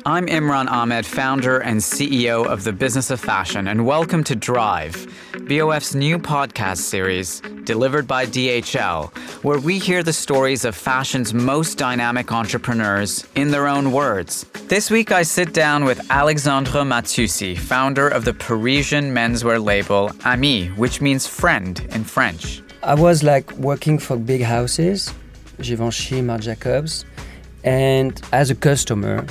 I'm Imran Ahmed, founder and CEO of the Business of Fashion, and welcome to Drive, BOF's new podcast series, delivered by DHL, where we hear the stories of fashion's most dynamic entrepreneurs in their own words. This week, I sit down with Alexandre Mattiussi, founder of the Parisian menswear label Ami, which means friend in French. I was working for big houses, Givenchy, Marc, and as a customer,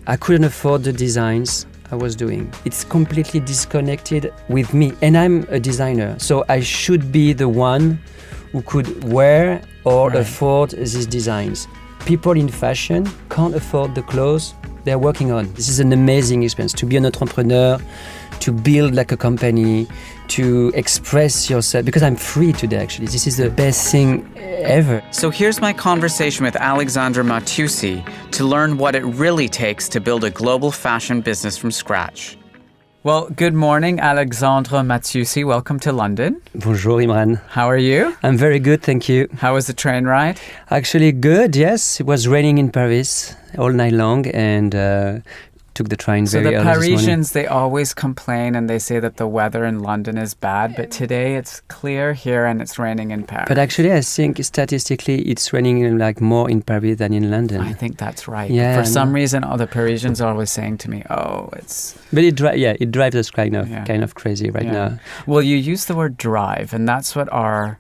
I couldn't afford the designs I was doing. It's completely disconnected with me, and I'm a designer, so I should be the one who could wear or afford these designs. People in fashion can't afford the clothes they're working on. This is an amazing experience to be an entrepreneur, to build a company, to express yourself, because I'm free today actually. This is the best thing ever. So here's my conversation with Alexandre Mattiussi to learn what it really takes to build a global fashion business from scratch. Well, good morning, Alexandre Mattiussi. Welcome to London. Bonjour, Imran. How are you? I'm very good, thank you. How was the train ride? Actually good, yes. It was raining in Paris all night long, and took the train very early this morning. So the Parisians, they always complain and they say that the weather in London is bad, but today it's clear here and it's raining in Paris. But actually, I think statistically it's raining more in Paris than in London. I think that's right. Yeah, for some reason, all the Parisians are always saying to me, "Oh, it's." But it drives us kind of crazy right now. Well, you use the word drive, and that's what our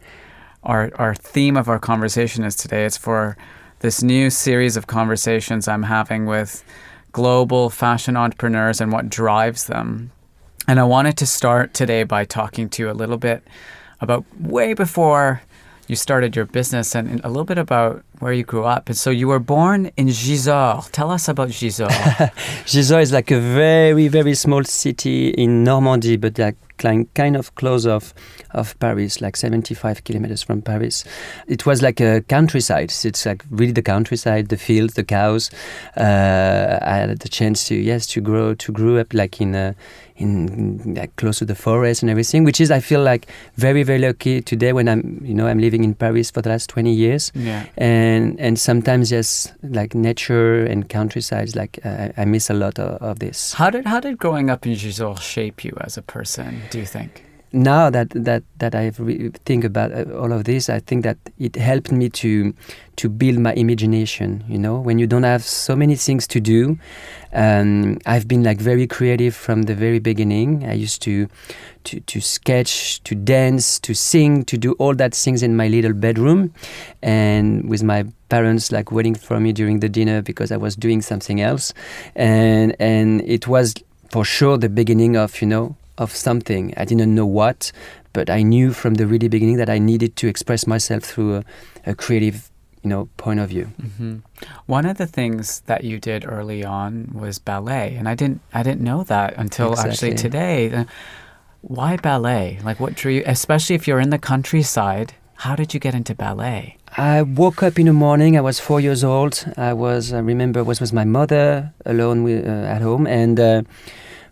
theme of our conversation is today. It's for this new series of conversations I'm having with global fashion entrepreneurs and what drives them. And I wanted to start today by talking to you a little bit about way before you started your business and a little bit about where you grew up. And so you were born in Gisors. Tell us about Gisors. Gisors is a very, very small city in Normandy, but kind of close of Paris, 75 kilometers from Paris. It was like a countryside. It's really the countryside, the fields, the cows. I had the chance to grow up in close to the forest and everything, which is, I feel very, very lucky today when I'm living in Paris for the last 20 years. Yeah. And sometimes nature and countrysides, I miss a lot of this. How did growing up in Gisors shape you as a person, do you think? Now that I think about all of this, I think that it helped me to build my imagination. When you don't have so many things to do, I've been very creative from the very beginning. I used to sketch, to dance, to sing, to do all that things in my little bedroom, and with my parents waiting for me during the dinner because I was doing something else, and it was for sure the beginning of something. I didn't know what, but I knew from the really beginning that I needed to express myself through a creative, point of view. Mm-hmm. One of the things that you did early on was ballet, and I didn't know that until actually today. Why ballet? What drew you, especially if you're in the countryside? How did you get into ballet? I woke up in the morning. I was 4 years old. I remember I was with my mother alone at home, and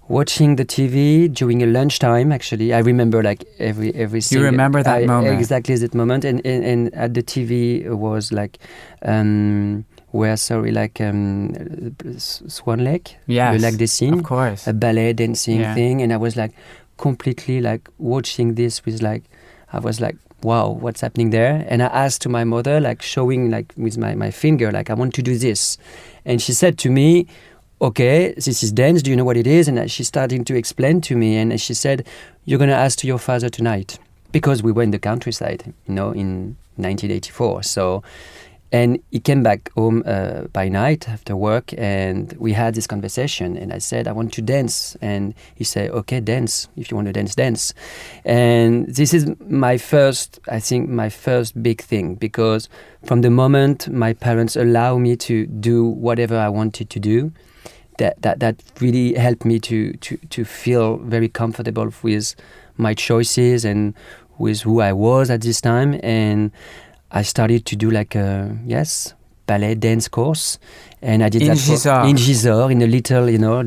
watching the TV during a lunchtime. Actually, I remember everything. You remember that moment? Exactly that moment. And at the TV was Swan Lake, yes, le Lac des Cygnes, of course, a ballet dancing thing, and I was completely watching this with I was wow, what's happening there? And I asked to my mother, showing with my finger, I want to do this, and she said to me, okay, this is dance. Do you know what it is? And she started to explain to me, and she said, you're going to ask to your father tonight, because we were in the countryside, in 1984. So, and he came back home by night after work, and we had this conversation. And I said, I want to dance, and he said, okay, dance. If you want to dance, dance. And this is my first big thing, because from the moment my parents allow me to do whatever I wanted to do, that really helped me to feel very comfortable with my choices and with who I was at this time. And I started to do ballet dance course, and I did in that Gisors. In Gisors, in a little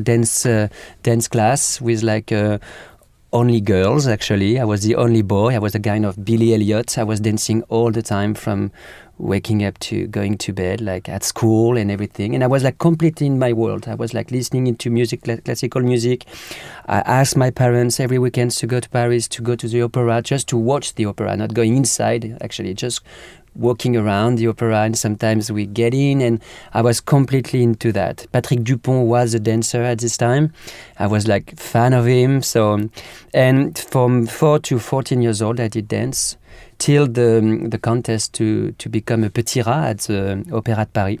dance class with only girls, actually. I was the only boy. I was a kind of Billy Elliot. I was dancing all the time, from waking up to going to bed, like at school and everything. And I was like completely in my world. I was like listening into music, classical music. I asked my parents every weekend to go to Paris, to go to the opera, just to watch the opera, not going inside, actually, just walking around the opera, and sometimes we get in, and I was completely into that. Patrick Dupont was a dancer at this time. I was like fan of him. So, and from 4 to 14 years old, I did dance till the contest to become a petit rat at the Opéra de Paris.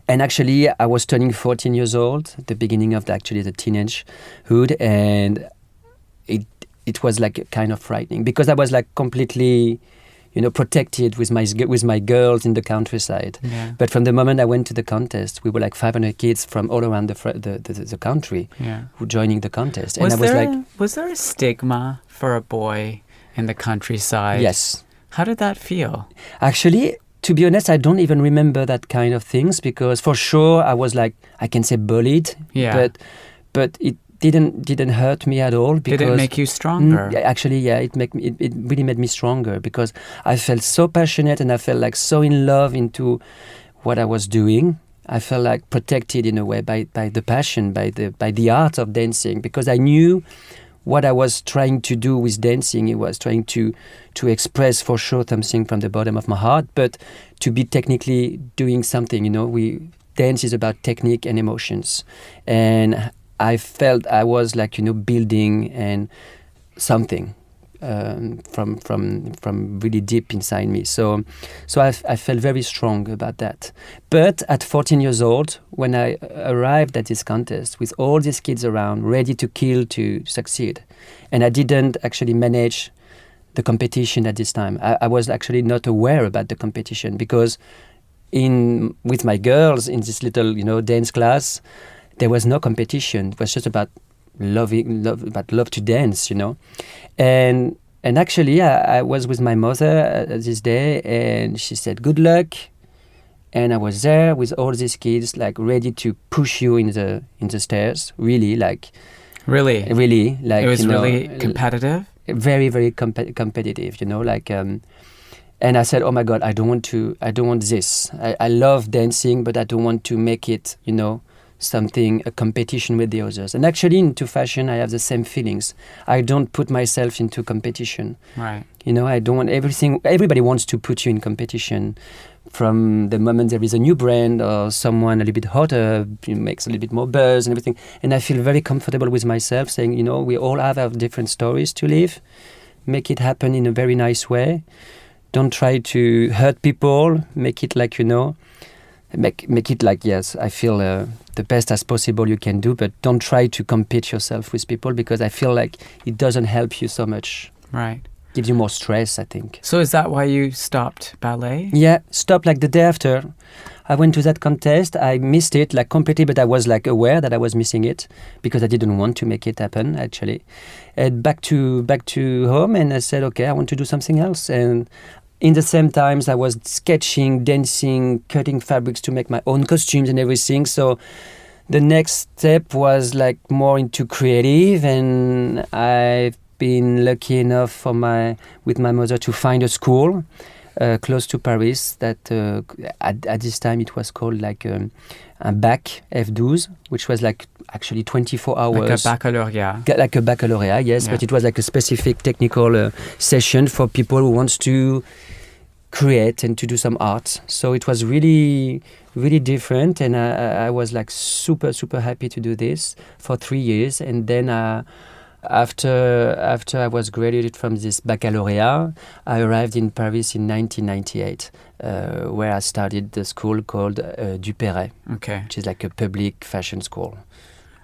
And actually, I was turning 14 years old at the beginning of the teenagehood, and it was like kind of frightening, because I was like completely, protected with my girls in the countryside. Yeah. But from the moment I went to the contest, we were like 500 kids from all around the country who joining the contest. Was and I was like, was there a stigma for a boy in the countryside? Yes. How did that feel? Actually, to be honest, I don't even remember that kind of things, because for sure I was like, I can say bullied, but it didn't hurt me at all. Because did it make you stronger? Actually, it really made me stronger, because I felt so passionate, and I felt like so in love into what I was doing. I felt like protected in a way by the passion, by the art of dancing, because I knew what I was trying to do with dancing. It was trying to express for sure something from the bottom of my heart, but to be technically doing something. Dance is about technique and emotions, and I felt I was like building and something from really deep inside me. So I felt very strong about that. But at 14 years old, when I arrived at this contest with all these kids around, ready to kill to succeed, and I didn't actually manage the competition at this time. I was actually not aware about the competition, because with my girls in this little dance class, there was no competition. It was just about love to dance, And actually, I was with my mother this day, and she said, "Good luck." And I was there with all these kids, like ready to push you in the stairs. Really, like. Really, like it was really competitive. Very, very competitive. And I said, "Oh my God, I don't want this. I love dancing, but I don't want to make it, a competition with the others." And actually, into fashion, I have the same feelings. I don't put myself into competition. Right. I don't want everything. Everybody wants to put you in competition. From the moment there is a new brand or someone a little bit hotter, makes a little bit more buzz and everything. And I feel very comfortable with myself, saying, we all have our different stories to live. Make it happen in a very nice way. Don't try to hurt people. Make it like, make it like, yes, I feel the best as possible you can do, but don't try to compete yourself with people, because I feel like it doesn't help you so much. Right. Gives you more stress, I think. So is that why you stopped ballet? Yeah, stopped like the day after. I went to that contest. I missed it like completely, but I was like aware that I was missing it, because I didn't want to make it happen, actually. And back to home, and I said, okay, I want to do something else. And in the same times, I was sketching, dancing, cutting fabrics to make my own costumes and everything. So the next step was like more into creative, and I've been lucky enough with my mother to find a school close to Paris that at this time it was called like a bac F12, which was like actually 24 hours. Like a baccalaureate. Like a baccalaureate, yes, but it was like a specific technical session for people who wants to create and to do some art. So it was really, really different, and I was like super, super happy to do this for 3 years. And then after I was graduated from this baccalaureate, I arrived in Paris in 1998, where I started the school called Duperret, which is like a public fashion school.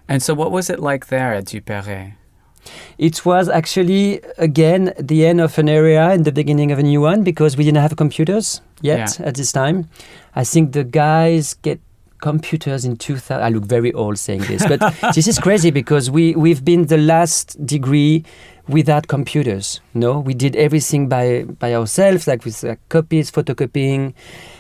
And so what was it like there at Duperret? It was actually, again, the end of an era and the beginning of a new one, because we didn't have computers yet at this time. I think the guys get computers in 2000. I look very old saying this, but this is crazy because we've been the last degree without computers. No, we did everything by ourselves, like with copies, photocopying,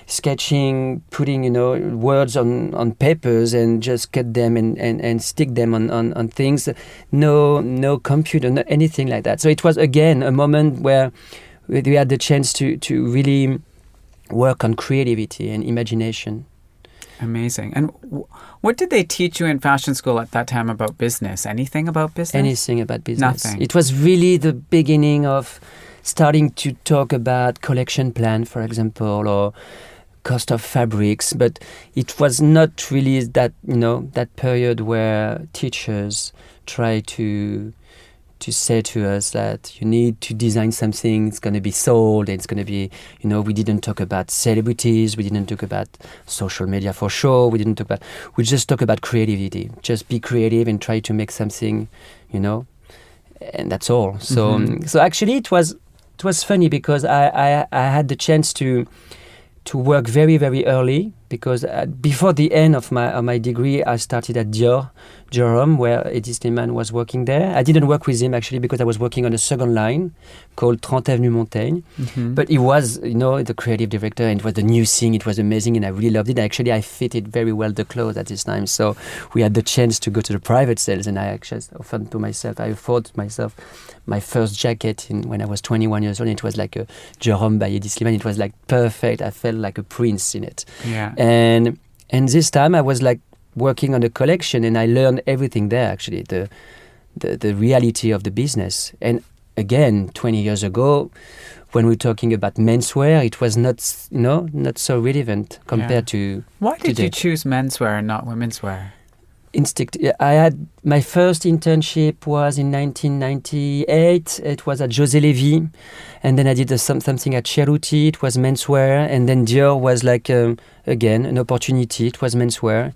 sketching, putting words on papers and just cut them and stick them on things. No computer, no anything like that. So it was again a moment where we had the chance to really work on creativity and imagination. Amazing. And what did they teach you in fashion school at that time about business? Anything about business? Anything about business. Nothing. It was really the beginning of starting to talk about collection plan, for example, or cost of fabrics. But it was not really that period where teachers try to say to us that you need to design something, it's going to be sold, it's going to be, we didn't talk about celebrities, we didn't talk about social media for sure, we just talk about creativity. Just be creative and try to make something, and that's all. So so actually it was funny because I had the chance to work very, very early because before the end of my degree, I started at Dior, where Eddie Slimane was working there. I didn't work with him actually because I was working on a second line called 30 Avenue Montaigne. But he was, the creative director, and it was the new thing. It was amazing, and I really loved it. Actually, I fitted very well the clothes at this time. So we had the chance to go to the private sales, and I actually offered myself my first jacket when I was 21 years old. It was like a Jérôme by Eddie Slimane. It was like perfect. I felt like a prince in it. Yeah. And this time I was like working on a collection, and I learned everything there. Actually, the reality of the business. And again, 20 years ago, when we were talking about menswear, it was not so relevant compared to Why did today. you choose menswear and not women's wear? Instinct. I had my first internship was in 1998. It was at José Lévy, and then I did something at Cerruti. It was menswear, and then Dior was like again an opportunity. It was menswear.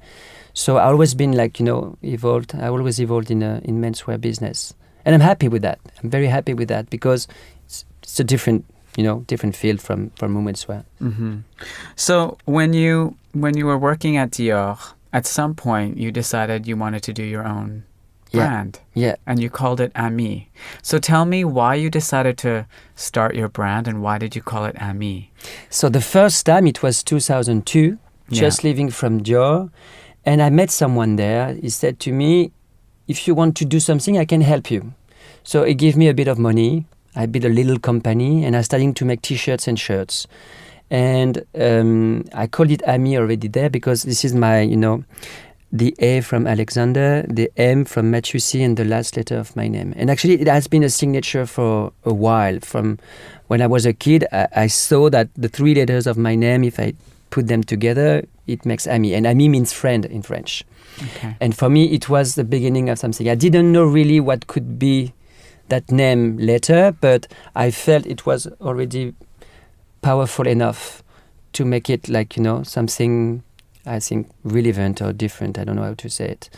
So I always been evolved. I always evolved in menswear business, and I'm happy with that. I'm very happy with that because it's a different field from women's wear. Mm-hmm. So when you were working at Dior, at some point you decided you wanted to do your own brand. Yeah. And you called it Ami. So tell me why you decided to start your brand and why did you call it Ami? So the first time it was 2002, just leaving from Dior, and I met someone there. He said to me, if you want to do something, I can help you. So he gave me a bit of money. I built a little company and I started to make t-shirts and shirts. And I called it Ami already there because this is my, the A from Alexander, the M from Mattiussi, and the last letter of my name. And actually, it has been a signature for a while. From when I was a kid, I saw that the three letters of my name, if I put them together, it makes Ami. And Ami means friend in French. Okay. And for me, it was the beginning of something. I didn't know really what could be that name later, but I felt it was already powerful enough to make it something I think relevant or different. I don't know how to say it.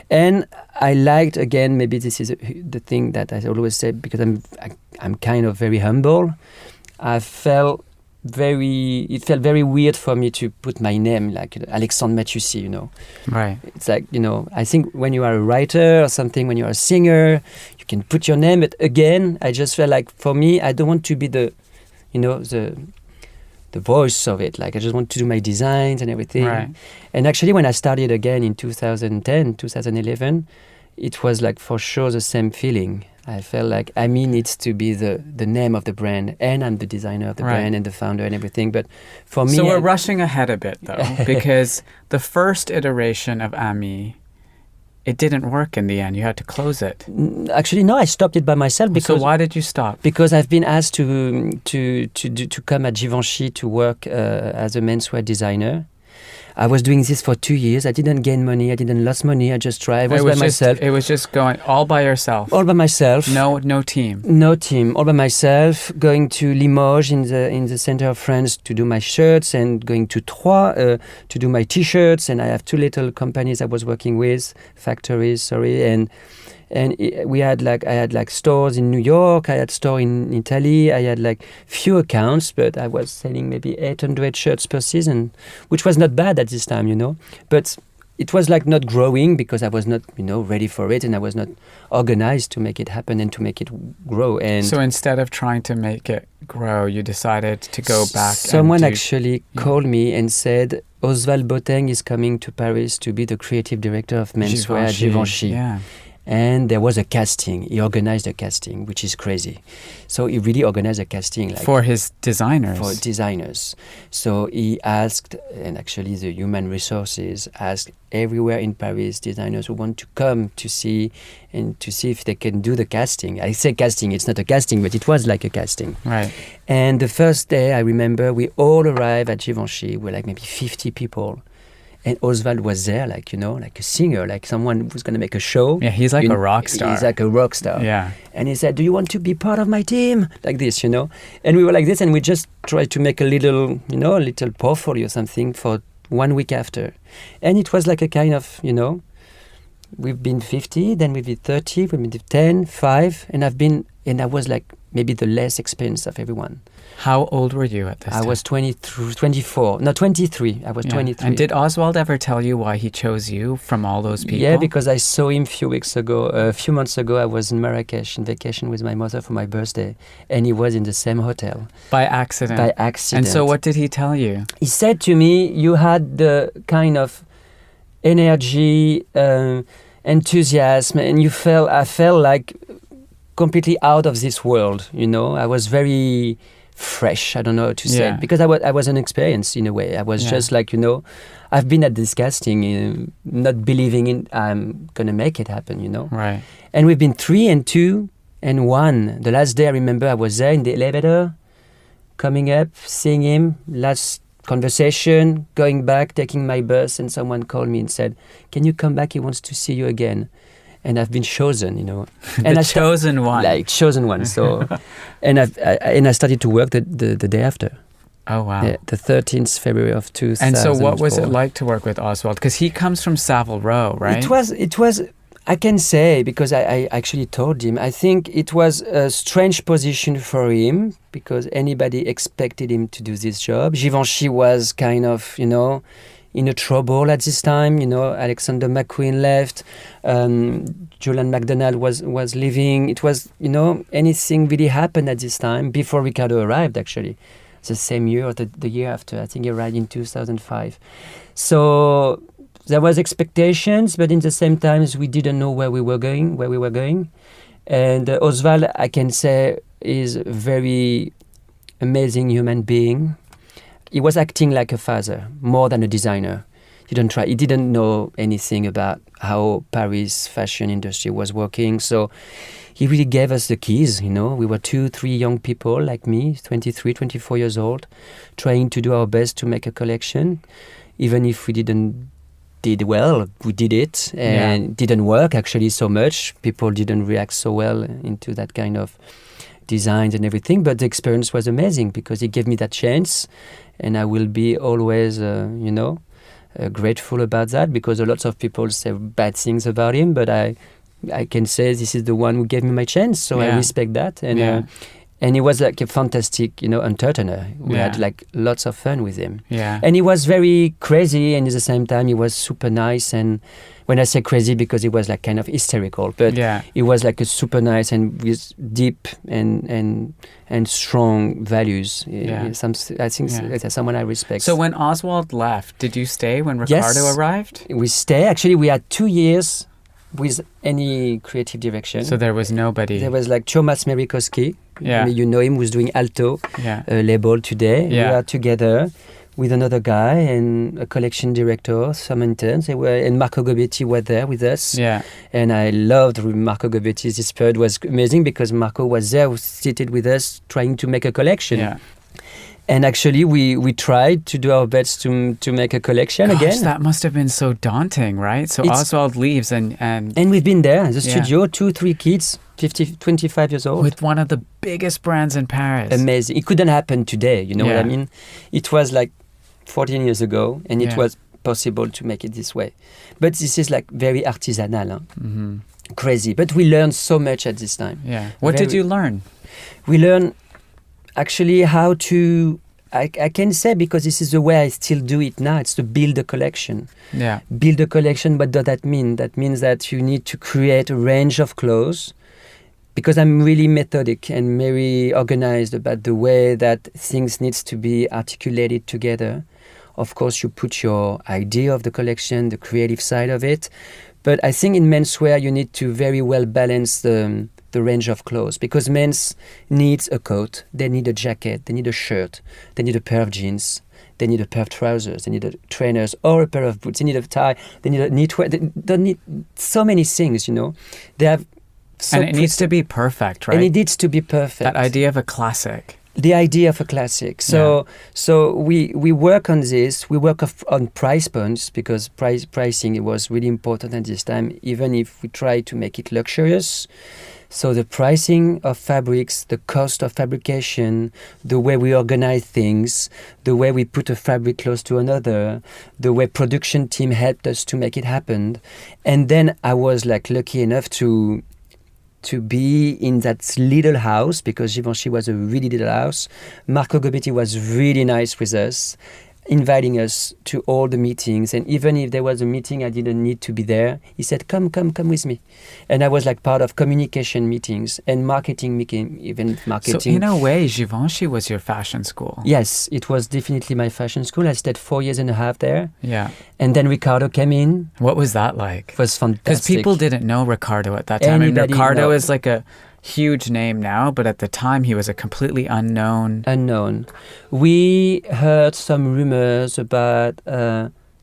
And I liked, again, maybe this is the thing that I always say because I'm kind of very humble. It felt very weird for me to put my name like Alexandre Mattiussi, Right. It's like, I think when you are a writer or something, when you are a singer, you can put your name. But again, I just felt like for me, I don't want to be the voice of it. Like I just want to do my designs and everything. Right. And actually when I started again in 2010, 2011, it was like for sure the same feeling. I felt like Ami needs to be the name of the brand, and I'm the designer of the brand and the founder and everything. But for me... So we're rushing ahead a bit though, because the first iteration of Ami, it didn't work in the end. You had to close it. Actually, no, I stopped it by myself. Because so why did you stop? Because I've been asked to come at Givenchy to work as a menswear designer. I was doing this for 2 years. I didn't gain money. I didn't lose money. I just tried. I was by myself. It was just going all by yourself. All by myself. No team. No team. All by myself. Going to Limoges in the center of France to do my shirts, and going to Troyes to do my t-shirts. And I have two little companies I was working with, factories. And And I had like stores in New York, I had store in Italy, I had like few accounts, but I was selling maybe 800 shirts per season, which was not bad at this time, but it was like not growing because I was not, ready for it, and I was not organized to make it happen and to make it grow. And so instead of trying to make it grow, you decided to go back. Someone actually called me and said, Oswald Boateng is coming to Paris to be the creative director of menswear at Givenchy. Yeah. And there was a casting. He organized a casting, which is crazy. So he really organized a casting. For his designers. For designers. So he asked, and actually the human resources asked everywhere in Paris designers who want to come to see if they can do the casting. I say casting, it's not a casting, but it was like a casting. Right. And the first day, I remember, we all arrived at Givenchy. We're like maybe 50 people. And Oswald was there, like a singer, like someone who's going to make a show. Yeah, he's like a rock star. He's like a rock star. Yeah. And he said, do you want to be part of my team? Like this, And we were like this, and we just tried to make a little portfolio or something for 1 week after. And it was like a kind of, we've been 50, then we've been 30, we've been 10, 5, and I was like maybe the less experienced of everyone. How old were you at this time? I was 24. No, 23. I was 23. And did Oswald ever tell you why he chose you from all those people? Yeah, because I saw him a few months ago. I was in Marrakesh on vacation with my mother for my birthday, and he was in the same hotel. By accident? By accident. And so what did he tell you? He said to me, you had the kind of energy, enthusiasm, and I felt like completely out of this world, I was very fresh, I don't know how to say, because I was inexperienced in a way. I was just like, I've been at this casting, not believing in I'm going to make it happen, Right. And we've been 3 and 2 and 1. The last day I remember I was there in the elevator, coming up, seeing him, last conversation, going back, taking my bus, and someone called me and said, can you come back? He wants to see you again. And I've been chosen, And chosen one. Like chosen one. So, and I started to work the day after. Oh wow! Yeah, the 13th February of 2004. And so, what was it like to work with Oswald? Because he comes from Savile Row, right? It was. I can say, because I actually told him. I think it was a strange position for him because anybody expected him to do this job. Givenchy was kind of, in a trouble at this time. Alexander McQueen left, Julian McDonald was leaving. It was, anything really happened at this time before Ricardo arrived, actually. The same year or the year after. I think he arrived in 2005. So there was expectations, but in the same times we didn't know where we were going. And Oswald, I can say, is a very amazing human being. He was acting like a father, more than a designer. He didn't know anything about how Paris fashion industry was working. So he really gave us the keys, We were 2-3 young people like me, 23, 24 years old, trying to do our best to make a collection. Even if we did well, we did it. And it didn't work actually so much. People didn't react so well into that kind of designs and everything. But the experience was amazing because he gave me that chance. And I will be always, grateful about that because a lot of people say bad things about him, but I can say this is the one who gave me my chance, so I respect that. And and he was like a fantastic, entertainer. We had like lots of fun with him. Yeah. And he was very crazy, and at the same time he was super nice. And when I say crazy, because he was like kind of hysterical, but he was like a super nice and with deep and strong values. I think that's someone I respect. So when Oswald left, did you stay when Ricardo arrived? We stayed. Actually, we had 2 years with any creative direction. So there was nobody. There was like Thomas Merikowski. Yeah. You know him, who's doing Alto label today. Yeah. We are together with another guy and a collection director, some interns. And Marco Gobetti were there with us. Yeah. And I loved Marco Gobetti. This period was amazing because Marco was there, seated with us, trying to make a collection. Yeah. And actually, we tried to do our best to make a collection again. That must have been so daunting, right? So Oswald leaves and we've been there, the studio, 2-3 kids, 25 years old. With one of the biggest brands in Paris. Amazing. It couldn't happen today, you know what I mean? It was like 14 years ago, and it was possible to make it this way. But this is like very artisanal. Mm-hmm. crazy. But we learned so much at this time. Yeah. What did you learn? We learned actually how to, I can say, because this is the way I still do it now, it's to build a collection. Yeah. Build a collection, what does that mean? That means that you need to create a range of clothes, because I'm really methodic and very organized about the way that things needs to be articulated together. Of course, you put your idea of the collection, the creative side of it. But I think in menswear, you need to very well balance the range of clothes, because men's needs a coat, they need a jacket, they need a shirt, they need a pair of jeans, they need a pair of trousers, they need a trainers or a pair of boots, they need a tie, they need a knitwear, they need so many things, you know. They have and it needs to be perfect, right? And it needs to be perfect. That idea of a classic. The idea of a classic. So we work on this. We work on price points, because pricing, it was really important at this time, even if we try to make it luxurious. So the pricing of fabrics, the cost of fabrication, the way we organize things, the way we put a fabric close to another, the way production team helped us to make it happen. And then I was like lucky enough to be in that little house, because Givenchy was a really little house. Marco Gobbetti was really nice with us, inviting us to all the meetings. And even if there was a meeting I didn't need to be there, he said, come with me. And I was like part of communication meetings and marketing, event marketing. So in a way, Givenchy was your fashion school. Yes, it was definitely my fashion school. I stayed 4 years and a half there. Yeah. And then Riccardo came in. What was that like? It was fantastic. Because people didn't know Riccardo at that time. Riccardo is like a huge name now, but at the time he was a completely unknown. We heard some rumors about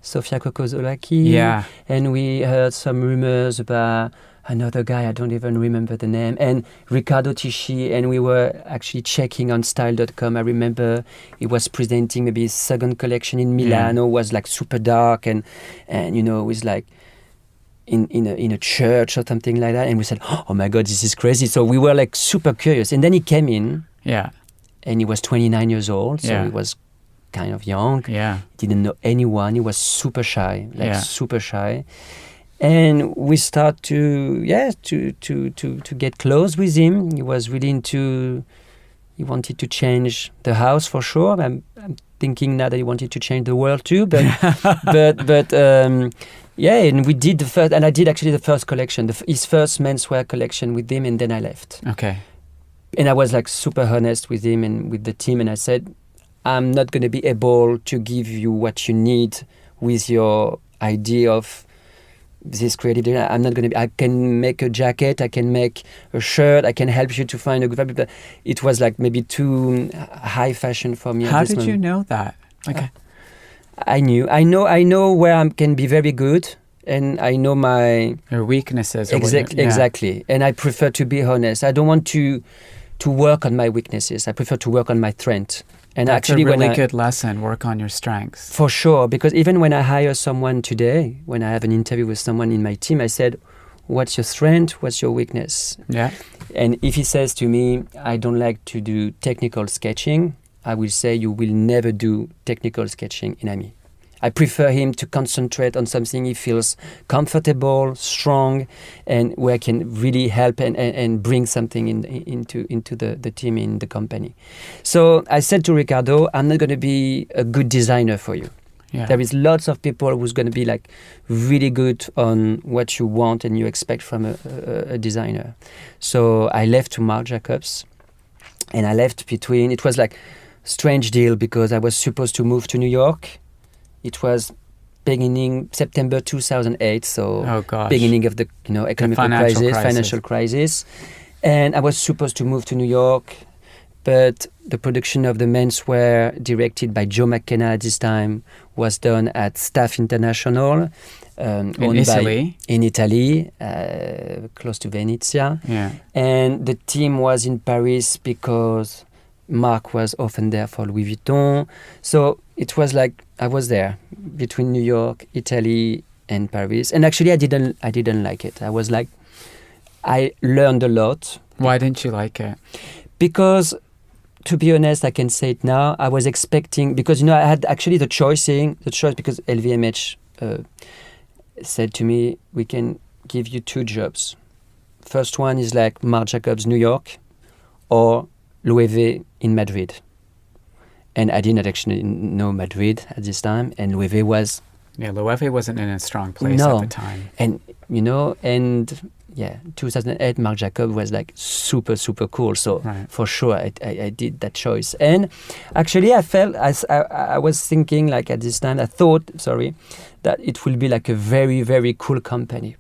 Sofia Kokozolaki. Yeah. And we heard some rumors about another guy, I don't even remember the name, and Riccardo Tisci, and we were actually checking on style.com. I remember he was presenting maybe his second collection in Milano, was like super dark and you know, it was like in a church or something like that, and we said, oh my god, this is crazy. So we were like super curious, and then he came in, and he was 29 years old, so he was kind of young, didn't know anyone, he was super shy, super shy. And we start to get close with him. He was really he wanted to change the house for sure. I'm thinking now that he wanted to change the world too, but and we did the first, and I did actually the first collection, his first menswear collection with him, and then I left. Okay. And I was like super honest with him and with the team, and I said, I'm not going to be able to give you what you need with your idea of this creative. I'm not going to be, I can make a jacket, I can make a shirt, I can help you to find a good fabric, but it was like maybe too high fashion for me. How did you know that? Okay. I know where I can be very good, and I know your weaknesses. Exactly. And I prefer to be honest. I don't want to work on my weaknesses. I prefer to work on my strength. And that's actually, a really good lesson. Work on your strengths. For sure, because even when I hire someone today, when I have an interview with someone in my team, I said, what's your strength? What's your weakness? Yeah. And if he says to me, I don't like to do technical sketching, I will say, you will never do technical sketching in AMI. I prefer him to concentrate on something he feels comfortable, strong, and where I can really help and bring something into the team, in the company. So I said to Riccardo, I'm not going to be a good designer for you. Yeah. There is lots of people who's going to be like really good on what you want and you expect from a designer. So I left to Marc Jacobs, and I left it was like strange deal, because I was supposed to move to New York. It was beginning September 2008, so beginning of the economic financial crisis, and I was supposed to move to New York, but the production of the menswear, directed by Joe McKenna at this time, was done at Staff International, in Italy, close to Venezia, and the team was in Paris because Marc was often there for Louis Vuitton. So it was like I was there between New York, Italy, and Paris. And actually, I didn't like it. I was like, I learned a lot. Why didn't you like it? Because, to be honest, I can say it now. I was expecting, because I had actually the choice because LVMH said to me, we can give you 2 jobs. First one is like Marc Jacobs New York or Loewe in Madrid. And I didn't actually know Madrid at this time, and Loewe was... Yeah, Loewe wasn't in a strong place at the time. And, 2008, Marc Jacobs was like super, super cool. So for sure, I did that choice. And actually, I was thinking like at this time, I thought, that it will be like a very, very cool company.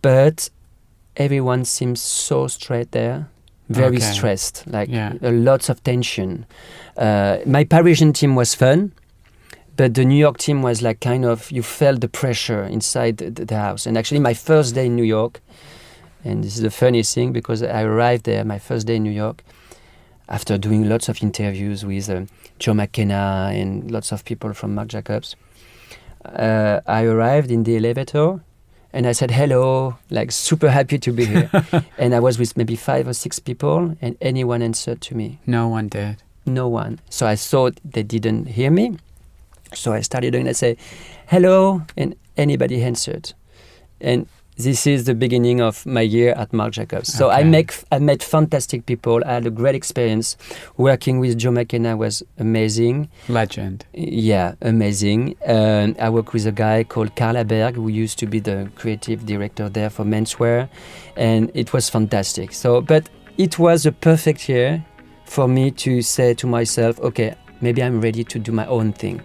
But everyone seems so straight there, very stressed, lots of tension. My Parisian team was fun, but the New York team was like kind of, you felt the pressure inside the house. And actually my first day in New York, and this is the funny thing because I arrived there, my first day in New York, after doing lots of interviews with Joe McKenna and lots of people from Marc Jacobs, I arrived in the elevator and I said, hello, like super happy to be here. And I was with maybe 5 or 6 people and anyone answered to me. No one did. No one. So I thought they didn't hear me. So I started doing, I say, hello, and anybody answered. And this is the beginning of my year at Marc Jacobs. So I met fantastic people. I had a great experience. Working with Joe McKenna was amazing. Legend. Yeah, amazing. I worked with a guy called Carl Aberg, who used to be the creative director there for menswear. And it was fantastic. But it was a perfect year for me to say to myself, okay, maybe I'm ready to do my own thing.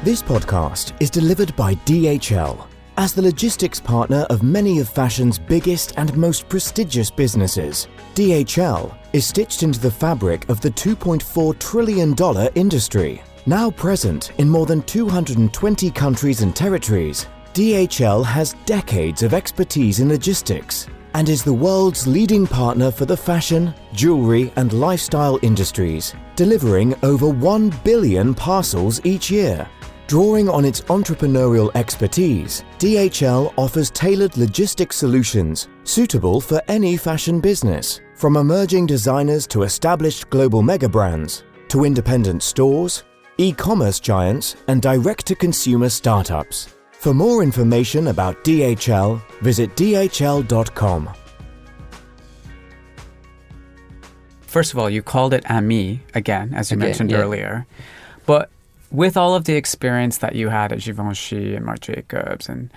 This podcast is delivered by DHL. As the logistics partner of many of fashion's biggest and most prestigious businesses, DHL is stitched into the fabric of the $2.4 trillion industry. Now present in more than 220 countries and territories, DHL has decades of expertise in logistics and is the world's leading partner for the fashion, jewelry and lifestyle industries, delivering over 1 billion parcels each year. Drawing on its entrepreneurial expertise, DHL offers tailored logistics solutions suitable for any fashion business, from emerging designers to established global mega brands, to independent stores, e-commerce giants, and direct-to-consumer startups. For more information about DHL, visit dhl.com. First of all, you called it Ami, again, as you mentioned earlier. But with all of the experience that you had at Givenchy and Marc Jacobs, and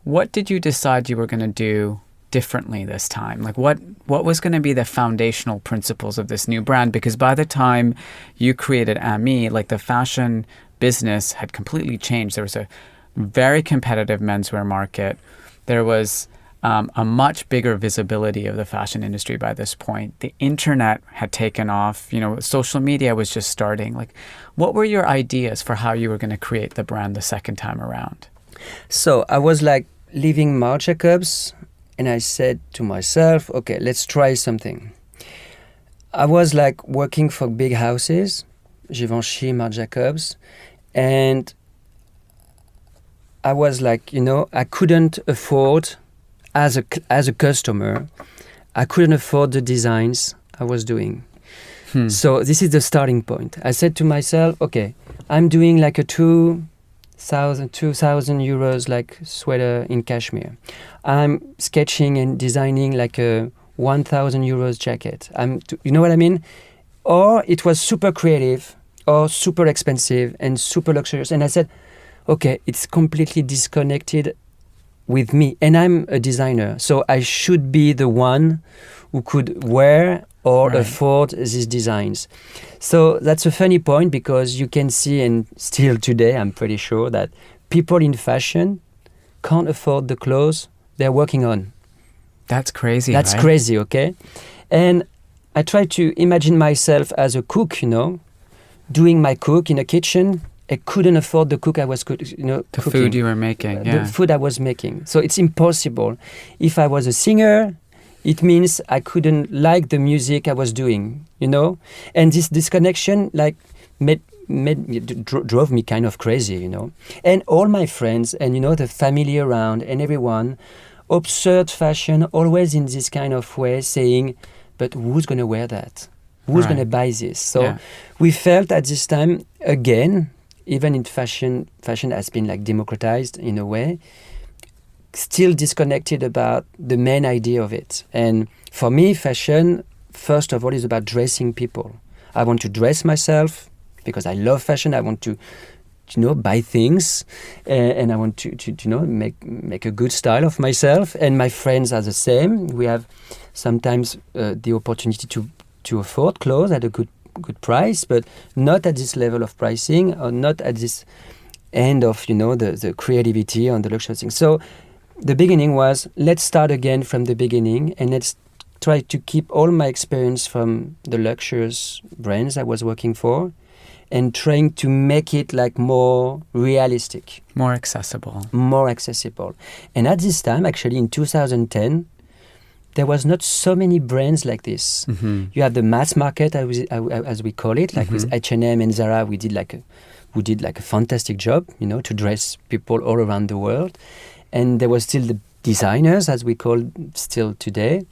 what did you decide you were going to do differently this time? Like what was going to be the foundational principles of this new brand? Because by the time you created Ami, like the fashion business had completely changed. There was a very competitive menswear market. There was a much bigger visibility of the fashion industry by this point. The internet had taken off. Social media was just starting. Like, what were your ideas for how you were going to create the brand the second time around? So I was like leaving Marc Jacobs, and I said to myself, okay, let's try something. I was like working for big houses, Givenchy, Marc Jacobs, and I was like, I couldn't afford, as a customer, I couldn't afford the designs I was doing. So this is the starting point. I said to myself, okay, I'm doing like a 2,000 euros like sweater in cashmere. I'm sketching and designing like a 1,000 euros jacket. You know what I mean? Or it was super creative or super expensive and super luxurious. And I said, okay, it's completely disconnected with me, and I'm a designer, so I should be the one who could wear or afford these designs. So that's a funny point, because you can see, and still today I'm pretty sure, that people in fashion can't afford the clothes they're working on. That's crazy. That's crazy, okay? And I try to imagine myself as a cook, doing my cook in a kitchen. I couldn't afford the cook I was cooking. The food you were making, The food I was making. So it's impossible. If I was a singer, it means I couldn't like the music I was doing, And this disconnection drove me kind of crazy, And all my friends and, the family around and everyone observed fashion always in this kind of way, saying, but who's going to wear that? Who's going to buy this? So we felt at this time, again, even in fashion has been like democratized in a way. still disconnected about the main idea of it. And for me, fashion, first of all, is about dressing people. I want to dress myself because I love fashion. I want to, buy things, and I want to make a good style of myself. And my friends are the same. We have sometimes the opportunity to afford clothes at a good price, but not at this level of pricing, or not at this end of the creativity on the luxury thing. So the beginning was, let's start again from the beginning, and let's try to keep all my experience from the luxurious brands I was working for, and trying to make it like more realistic, more accessible. And at this time, actually in 2010, there was not so many brands like this. Mm-hmm. You have the mass market, as we call it, like with H&M and Zara. We did like a fantastic job, to dress people all around the world. And there was still the designers, as we call still today.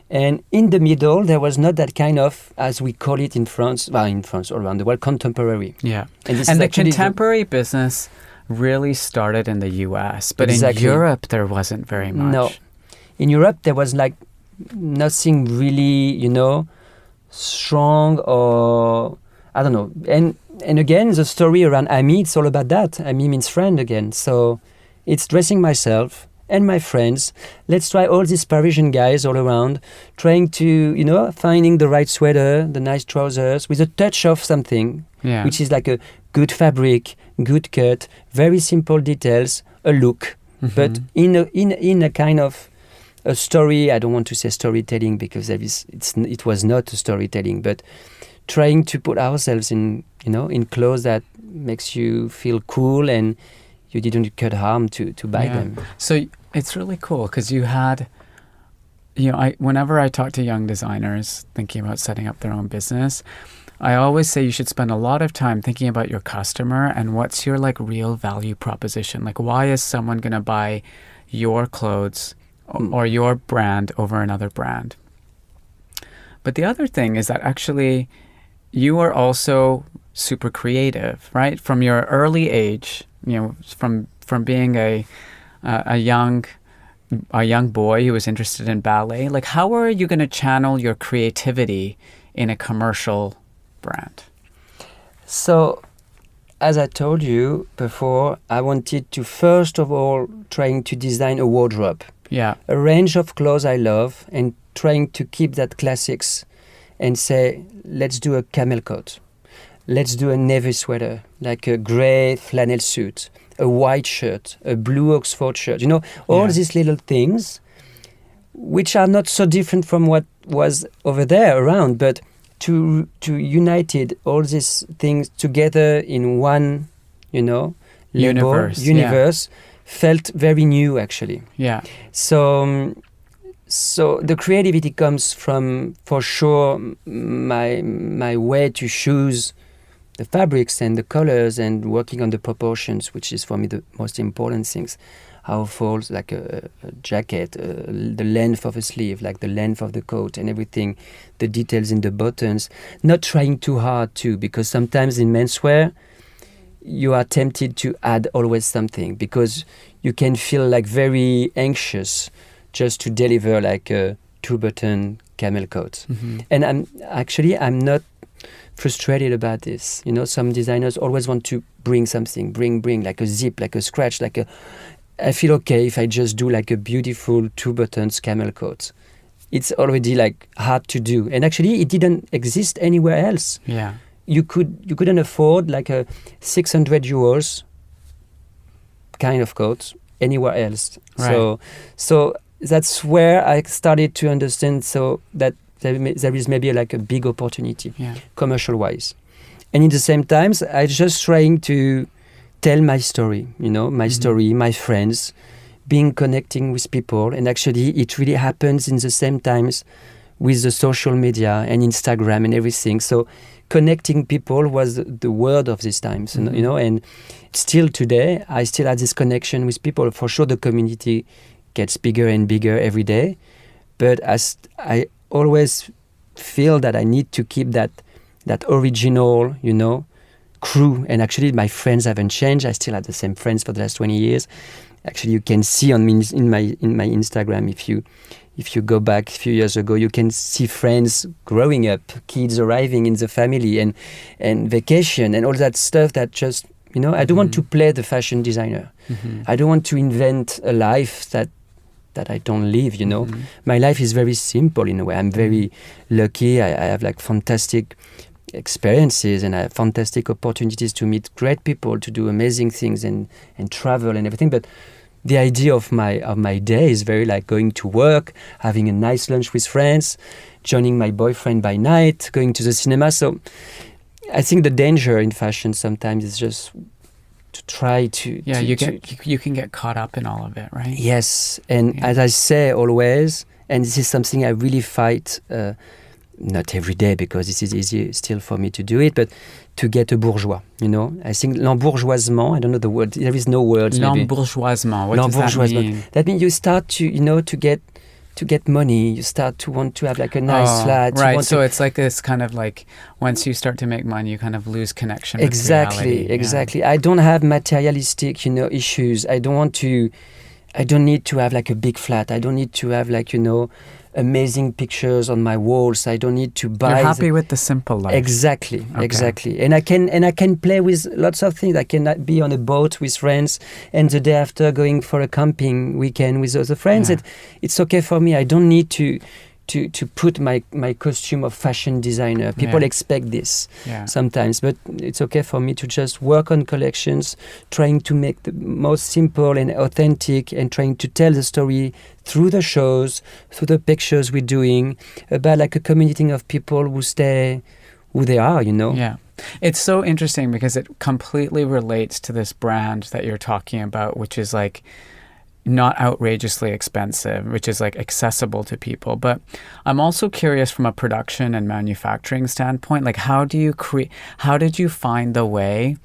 And in the middle, there was not that kind of, as we call it in France, all around the world, contemporary. Yeah. And the contemporary business really started in the US, but exactly. in Europe, there wasn't very much. No. In Europe, there was like nothing really, strong, or I don't know. And again, the story around Ami, it's all about that. Ami means friend again. So it's dressing myself and my friends. Let's try all these Parisian guys all around, trying to, finding the right sweater, the nice trousers, with a touch of something, which is like a good fabric, good cut, very simple details, a look, but in a kind of a story. I don't want to say storytelling because it was not a storytelling, but trying to put ourselves in clothes that makes you feel cool, and you didn't cut harm to buy them. So it's really cool because you had, whenever I talk to young designers thinking about setting up their own business, I always say you should spend a lot of time thinking about your customer and what's your like real value proposition. Like, why is someone going to buy your clothes or your brand over another brand? But the other thing is that actually you are also super creative, right? From your early age, from being a young boy who was interested in ballet. Like, how are you going to channel your creativity in a commercial brand? So, as I told you before, I wanted to first of all trying to design a wardrobe. Yeah. A range of clothes I love, and trying to keep that classics and say, let's do a camel coat. Let's do a navy sweater, like a grey flannel suit, a white shirt, a blue Oxford shirt. All these little things, which are not so different from what was over there around, but to united all these things together in one, universe, felt very new actually. Yeah. So the creativity comes from, for sure, my way to choose the fabrics and the colors and working on the proportions, which is for me the most important things. How it folds like a jacket, the length of a sleeve, like the length of the coat and everything, the details in the buttons. Not trying too hard too, because sometimes in menswear, you are tempted to add always something because you can feel like very anxious just to deliver like a 2-button camel coat. And I'm not frustrated about this. Some designers always want to bring something, bring like a zip, like a scratch, I feel okay if I just do like a beautiful 2-buttons camel coat. It's already like hard to do. And actually it didn't exist anywhere else. Yeah. You couldn't afford like a 600 euros kind of coat anywhere else. Right. So that's where I started to understand that there is maybe like a big opportunity, commercial wise. And in the same times, I just trying to tell my story, my story, my friends, connecting with people. And actually it really happens in the same times with the social media and Instagram and everything. So connecting people was the word of these times, and still today, I still have this connection with people. For sure, the community gets bigger and bigger every day. But as I always feel that I need to keep that original, crew. And actually, my friends haven't changed. I still have the same friends for the last 20 years. Actually, you can see in my Instagram, if you go back a few years ago, you can see friends growing up, kids arriving in the family, and vacation and all that stuff that just, I don't want to play the fashion designer. I don't want to invent a life that I don't live, My life is very simple in a way. I'm very lucky. I have like fantastic experiences, and I have fantastic opportunities to meet great people, to do amazing things and travel and everything. But the idea of my day is very like going to work, having a nice lunch with friends, joining my boyfriend by night, going to the cinema. So I think the danger in fashion sometimes is just to try to... Yeah, you can get caught up in all of it, right? Yes. And as I say always, and this is something I really fight, not every day because this is easy still for me to do it, but to get a bourgeois, I think l'embourgeoisement, I don't know the word, there is no words. L'embourgeoisement, what does that mean? That means you start to, to get money, you start to want to have like a nice flat. Right, so it's like this kind of like, once you start to make money, you kind of lose connection with reality. Exactly. I don't have materialistic, issues. I don't need to have like a big flat. I don't need to have like, amazing pictures on my walls. I don't need to buy. You're happy with the simple life. Exactly. And I can play with lots of things. I can be on a boat with friends, and the day after going for a camping weekend with other friends. Yeah. It's okay for me. I don't need to put my costume of fashion designer. People expect this sometimes, but it's okay for me to just work on collections, trying to make the most simple and authentic, and trying to tell the story through the shows, through the pictures we're doing, about like a community of people who stay who they are, Yeah. It's so interesting because it completely relates to this brand that you're talking about, which is like not outrageously expensive, which is like accessible to people. But I'm also curious from a production and manufacturing standpoint, like how did you find the way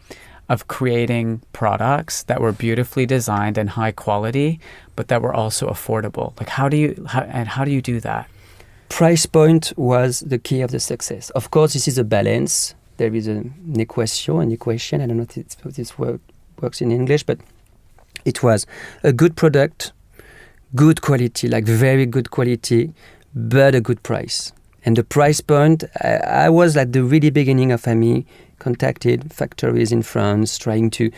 of creating products that were beautifully designed and high quality, but that were also affordable? Like how do you do that? Price point was the key of the success. Of course, this is a balance. There is an equation. I don't know if this word works in English, but it was a good product, good quality, like very good quality, but a good price. And the price point, I was at the really beginning of AMI, contacted factories in France, in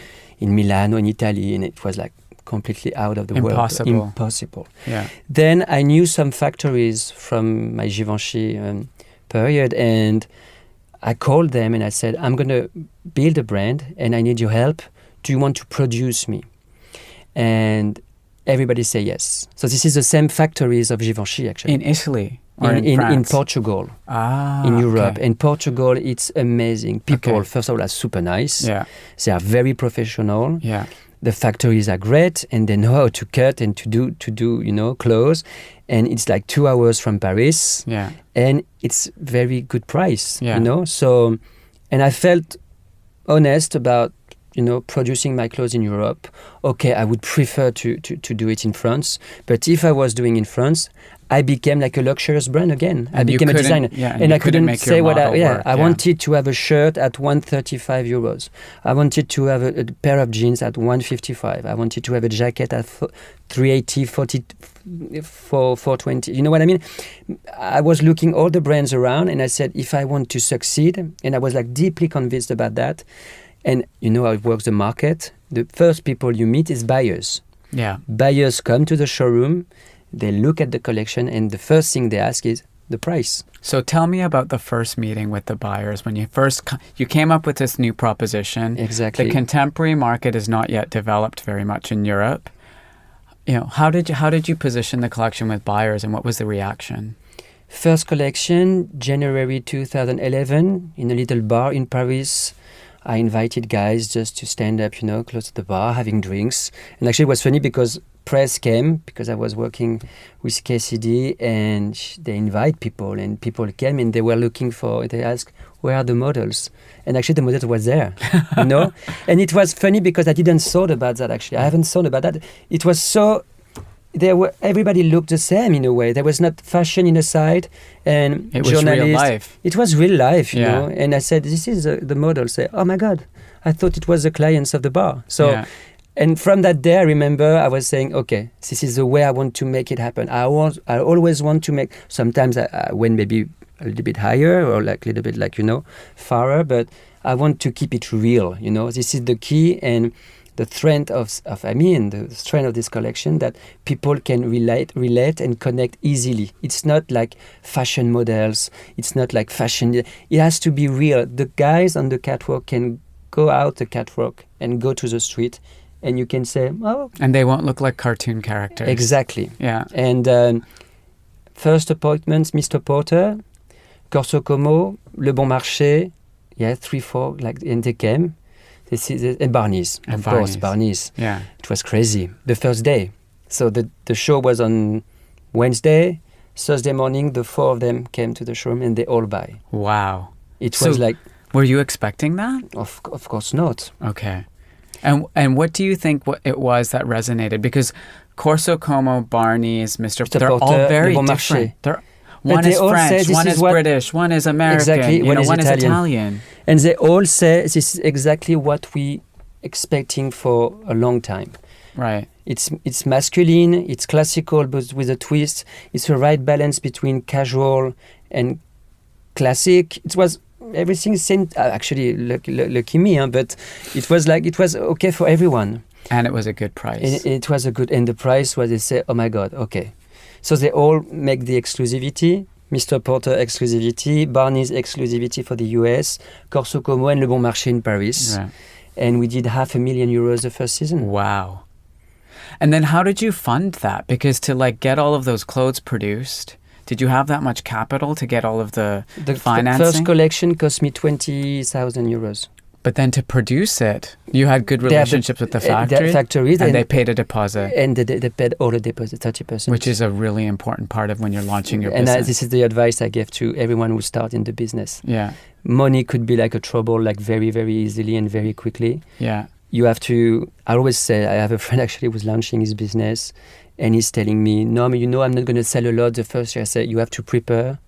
Milan or in Italy, and it was like completely out of the world. Impossible. Yeah. Then I knew some factories from my Givenchy period, and I called them and I said, I'm going to build a brand and I need your help. Do you want to produce me? And everybody say yes. So this is the same factories of Givenchy, actually. In Italy? Or in France? In Portugal, in Europe. Okay. In Portugal, it's amazing. People, first of all, are super nice. Yeah. They are very professional. Yeah. The factories are great, and they know how to cut and to do clothes. And it's like 2 hours from Paris. Yeah. And it's very good price, Yeah. So, and I felt honest about producing my clothes in Europe. Okay, I would prefer to do it in France. But if I was doing in France, I became like a luxurious brand again. I became a designer. Yeah, and I couldn't say what I wanted to have a shirt at 135 euros. I wanted to have a pair of jeans at 155. I wanted to have a jacket at 380, 40, 420. You know what I mean? I was looking all the brands around, and I said, if I want to succeed, and I was like deeply convinced about that. And you know how it works, the market. The first people you meet is buyers. Yeah. Buyers come to the showroom, they look at the collection, and the first thing they ask is the price. So tell me about the first meeting with the buyers when you came up with this new proposition. Exactly. The contemporary market is not yet developed very much in Europe. How did you position the collection with buyers, and what was the reaction? First collection, January 2011, in a little bar in Paris. I invited guys just to stand up, close to the bar, having drinks. And actually it was funny because press came, because I was working with KCD, and they invite people, and people came and they asked, where are the models? And actually the models was there, And it was funny because I didn't thought about that actually. I haven't thought about that. It was so... everybody looked the same in a way. There was not fashion in the side, and it was real life. It was real life, you know. And I said, "This is the model." Say, "Oh my God, I thought it was the clients of the bar." So And from that day, I remember I was saying, okay, this is the way I want to make it happen. I always want to make, sometimes I went maybe a little bit higher or like a little bit like, farther, but I want to keep it real, This is the key and the strength the strength of this collection, that people can relate and connect easily. It's not like fashion models. It's not like fashion. It has to be real. The guys on the catwalk can go out the catwalk and go to the street, and you can say, oh. And they won't look like cartoon characters. Exactly. Yeah. And first appointments, Mr. Porter, Corso Como, Le Bon Marché, 3, 4, and they came. And Barney's, of course, Barney's. Yeah. It was crazy. The first day. So the show was on Wednesday. Thursday morning, the 4 of them came to the showroom and they all buy. Wow. It was like... Were you expecting that? Of course not. Okay. And what do you think it was that resonated? Because Corso Como, Barney's, Mr. They're Porter, all very Le Bon different. Marché. One is French, one is British, one is American, exactly, one is Italian. Italian. And they all say this is exactly what we expecting for a long time. Right. It's masculine, it's classical, but with a twist. It's the right balance between casual and classic. It was everything seemed actually lucky me, but it was okay for everyone. And it was a good price. It was a good, and the price was, they say, oh my God, okay. So they all make the exclusivity, Mr. Porter exclusivity, Barney's exclusivity for the US, Corso Como and Le Bon Marché in Paris. Right. And we did €500,000 the first season. Wow. And then how did you fund that? Because to get all of those clothes produced, did you have that much capital to get all of the financing? The first collection cost me €20,000. But then to produce it, you had good relationships with the factories, and they paid a deposit. And they paid all the deposit, 30%. Which is a really important part of when you're launching your business. And this is the advice I give to everyone who starts in the business. Yeah. Money could be like a trouble, very, very easily and very quickly. Yeah. You have to, I always say, I have a friend actually who was launching his business, and he's telling me, no, I'm not going to sell a lot the first year. I say, you have to prepare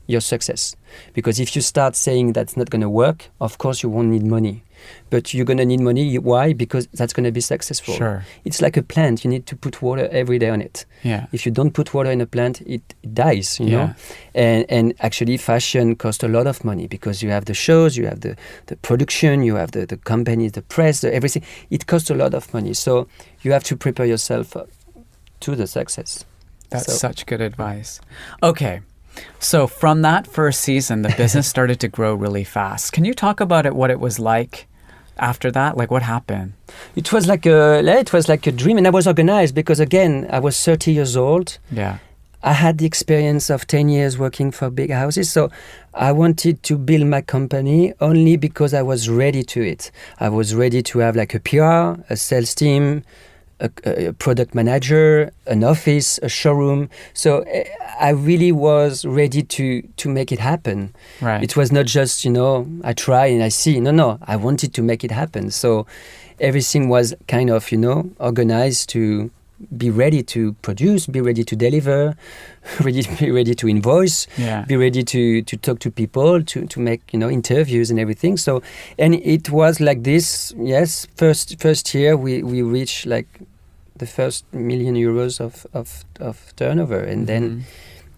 your success. Because if you start saying that's not going to work, of course you won't need money. But you're going to need money. Why? Because that's going to be successful. Sure. It's like a plant. You need to put water every day on it. Yeah. If you don't put water in a plant, it dies, you know? And actually fashion costs a lot of money because you have the shows, you have the production, you have the companies, the press, everything. It costs a lot of money. So you have to prepare yourself to the success. That's such good advice. Okay. So from that first season, the business started to grow really fast. Can you talk about what it was like after that? What happened? It was like a dream, and I was organized because, again, I was 30 years old. Yeah. I had the experience of 10 years working for big houses, so I wanted to build my company only because I was ready to it. I was ready to have a PR, a sales team, a product manager, an office, a showroom. So I really was ready to make it happen. Right. It was not just, I try and I see. No, I wanted to make it happen. So everything was kind of, organized to be ready to produce, be ready to deliver, be ready to invoice, be ready to talk to people, to make, interviews and everything. So, and it was like this, yes, first year we reached the first €1 million of turnover, and then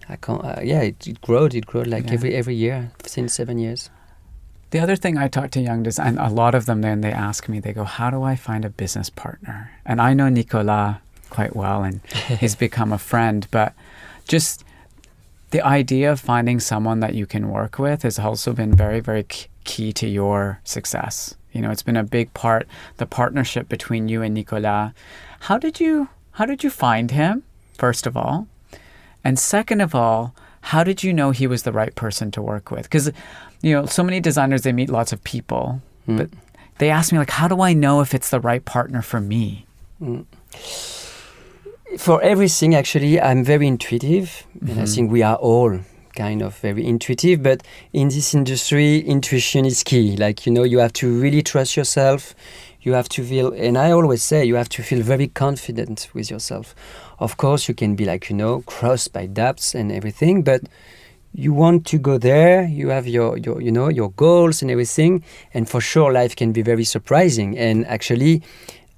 it growed every year since 7 years. The other thing I talk to young designers, and a lot of them then they ask me, they go, how do I find a business partner? And I know Nicolas quite well, and he's become a friend, but just the idea of finding someone that you can work with has also been very, very key to your success. It's been a big part, the partnership between you and Nicolas. How did you find him, first of all? And second of all, how did you know he was the right person to work with? Because, so many designers, they meet lots of people, but they ask me, how do I know if it's the right partner for me? For everything, actually, I'm very intuitive, and I think we are all kind of very intuitive, but in this industry, intuition is key. You have to really trust yourself. You have to feel, and I always say, you have to feel very confident with yourself. Of course, you can be crossed by doubts and everything, but you want to go there. You have your goals and everything, and for sure, life can be very surprising. And actually,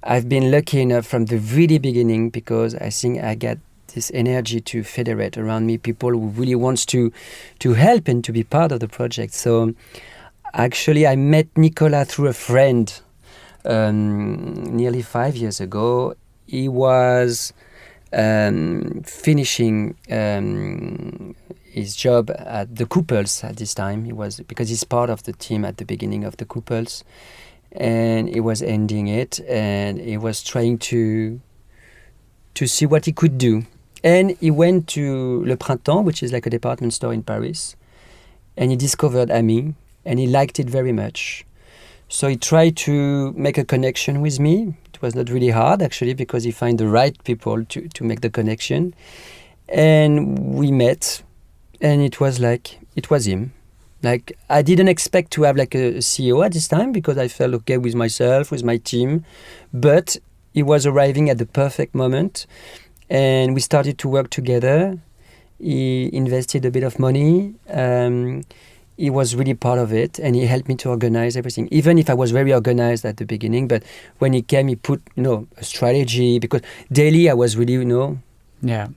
I've been lucky enough from the really beginning, because I think I get this energy to federate around me people who really wants to help and to be part of the project. So actually I met Nicolas through a friend nearly 5 years ago. He was finishing his job at the Couples at this time. He was, because he's part of the team at the beginning of the Couples, and he was ending it, and he was trying to see what he could do. And he went to Le Printemps, which is like a department store in Paris, and he discovered Ami, and he liked it very much. So he tried to make a connection with me. It was not really hard, actually, because he found the right people to make the connection. And we met, and it was him. Like, I didn't expect to have like a CEO at this time, because I felt okay with myself, with my team. But he was arriving at the perfect moment, and we started to work together. He invested a bit of money. He was really part of it, and he helped me to organize everything. Even if I was very organized at the beginning, but when he came, he put, a strategy, because daily I was really,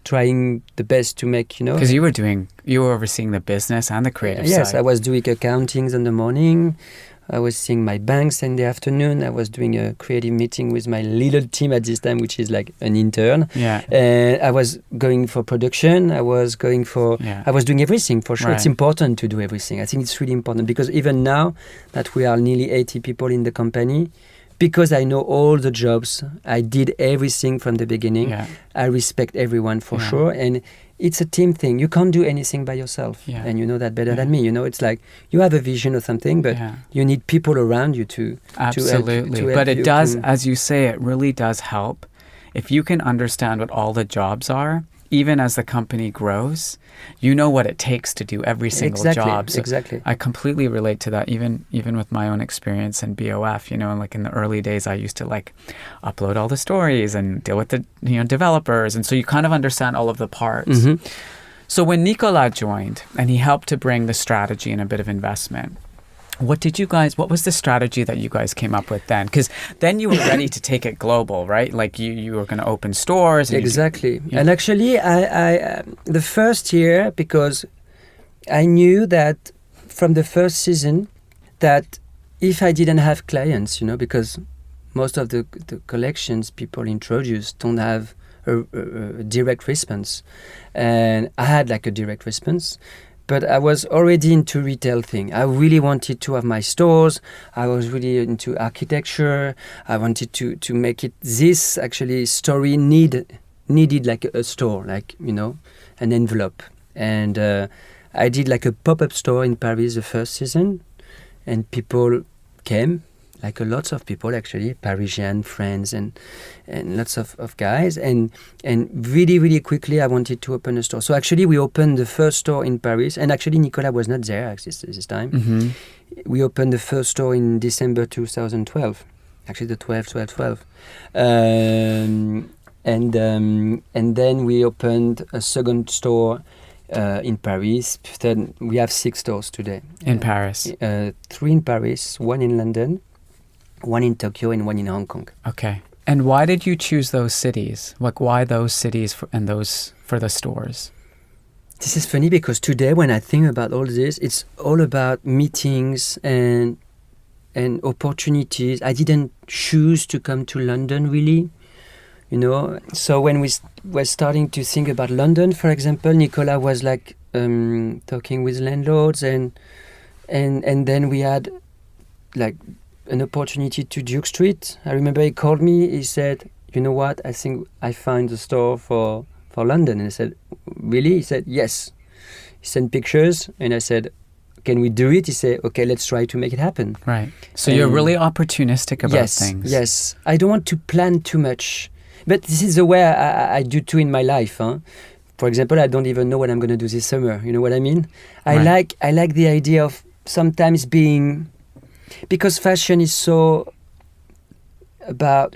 trying the best to make, Because you were overseeing the business and the creative side. Yes, I was doing accountings in the morning. I was seeing my banks in the afternoon. I was doing a creative meeting with my little team at this time, which is like an intern. Yeah. And I was going for production. I was doing everything, for sure. Right. It's important to do everything. I think it's really important, because even now that we are nearly 80 people in the company, because I know all the jobs, I did everything from the beginning. Yeah. I respect everyone for sure. And it's a team thing. You can't do anything by yourself. Yeah. And you know that better than me. It's like you have a vision or something, but you need people around you to Absolutely. to help But it you does, to, as you say, it really does help. If you can understand what all the jobs are, even as the company grows, you know what it takes to do every single job. So exactly. I completely relate to that, even with my own experience in BOF. Like in the early days, I used to upload all the stories and deal with the developers, and so you kind of understand all of the parts. Mm-hmm. So when Nicolas joined and he helped to bring the strategy and a bit of investment, what was the strategy that you guys came up with then? Because then you were ready to take it global, right? Like you were going to open stores. And exactly. And actually, I the first year, because I knew that from the first season that if I didn't have clients, because most of the collections people introduce don't have a direct response. And I had like a direct response. But I was already into retail thing. I really wanted to have my stores. I was really into architecture. I wanted to make it. This actually story needed like a store, like an envelope. And I did like a pop-up store in Paris the first season, and people came, like a lots of people actually, Parisian friends and lots of guys, and really, really quickly I wanted to open a store. So actually we opened the first store in Paris, and actually Nicolas was not there at this time. Mm-hmm. We opened the first store in December 2012, actually the 12. And then we opened a second store in Paris. Then we have 6 stores today. In Paris? 3 in Paris, 1 in London, 1 in Tokyo, and 1 in Hong Kong. Okay. And why did you choose those cities? Like, why those cities and those for the stores? This is funny, because today when I think about all this, it's all about meetings and opportunities. I didn't choose to come to London, really. So when we were starting to think about London, for example, Nicolas was like talking with landlords, and then we had like an opportunity to Duke Street. I remember he called me. He said, "You know what? I think I found a store for London." And I said, "Really?" He said, "Yes." He sent pictures, and I said, "Can we do it?" He said, "Okay, let's try to make it happen." Right. So you're really opportunistic about things. Yes. I don't want to plan too much. But this is the way I do too in my life. Huh? For example, I don't even know what I'm going to do this summer. You know what I mean? I like the idea of sometimes being... Because fashion is so about,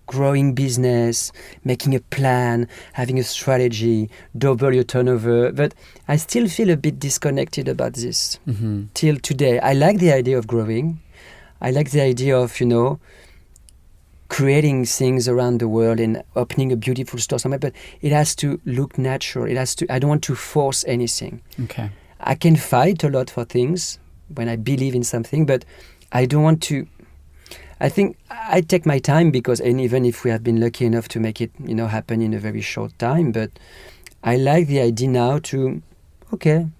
growing business, making a plan, having a strategy, double your turnover. But I still feel a bit disconnected about this till today. I like the idea of growing. I like the idea of, creating things around the world and opening a beautiful store somewhere, but it has to look natural. I don't want to force anything. Okay. I can fight a lot for things when I believe in something, but I don't want to. I think I take my time and even if we have been lucky enough to make it, happen in a very short time, but I like the idea now to,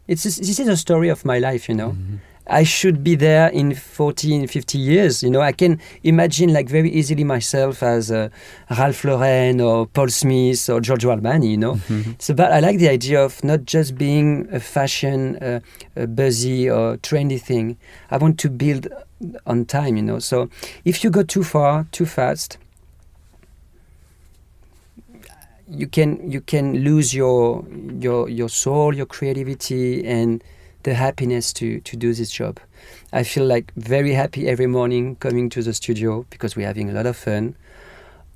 this is a story of my life, Mm-hmm. I should be there in 40 and 50 years, I can imagine like very easily myself as Ralph Lauren or Paul Smith or Giorgio Armani, Mm-hmm. So, but I like the idea of not just being a fashion, a buzzy or trendy thing. I want to build on time, So if you go too far, too fast, you can lose your soul, your creativity, and the happiness to do this job. I feel like very happy every morning coming to the studio because we're having a lot of fun.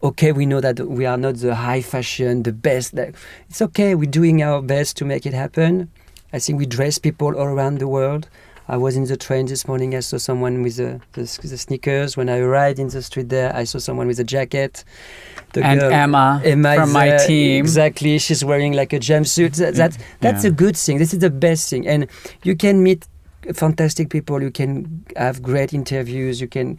Okay, we know that we are not the high fashion, the best. It's okay, we're doing our best to make it happen. I think we dress people all around the world. I was in the train this morning, I saw someone with the sneakers. When I arrived in the street there, I saw someone with a jacket. Emma from my team. Exactly, she's wearing like a jumpsuit. That's a good thing. This is the best thing. And you can meet fantastic people. You can have great interviews. You can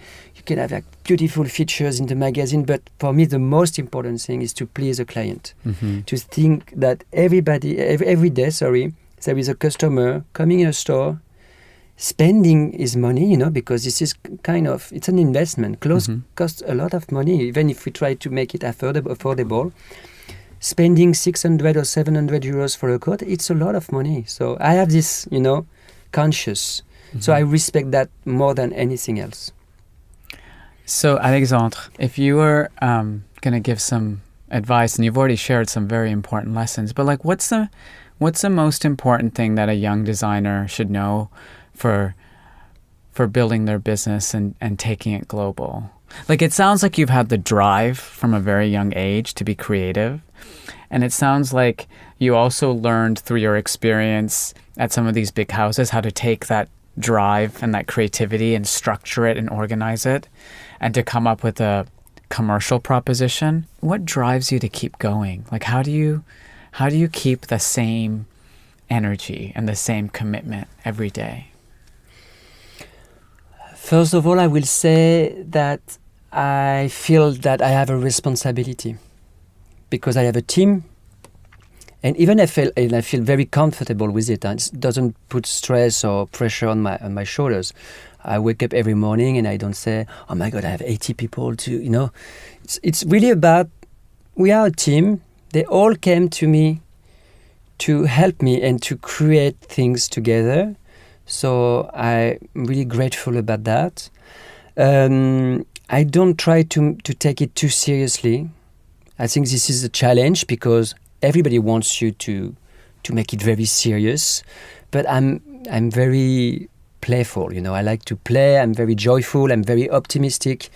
have like beautiful features in the magazine. But for me, the most important thing is to please a client. Mm-hmm. To think that every day, there is a customer coming in a store, spending his money, because this is it's an investment. Clothes cost a lot of money, even if we try to make it affordable. Spending 600 or 700 euros for a coat, it's a lot of money. So I have this, conscious. Mm-hmm. So I respect that more than anything else. So Alexandre, if you were going to give some advice, and you've already shared some very important lessons, but like what's the most important thing that a young designer should know for building their business and taking it global? Like, it sounds like you've had the drive from a very young age to be creative. And it sounds like you also learned through your experience at some of these big houses how to take that drive and that creativity and structure it and organize it and to come up with a commercial proposition. What drives you to keep going? Like, how do you keep the same energy and the same commitment every day? First of all, I will say that I feel that I have a responsibility because I have a team, and even I feel very comfortable with it. And it doesn't put stress or pressure on my shoulders. I wake up every morning and I don't say, "Oh my God, I have 80 people to." It's really about we are a team. They all came to me to help me and to create things together. So I'm really grateful about that. I don't try to take it too seriously. I think this is a challenge because everybody wants you to make it very serious. But I'm very playful. I like to play. I'm very joyful. I'm very optimistic,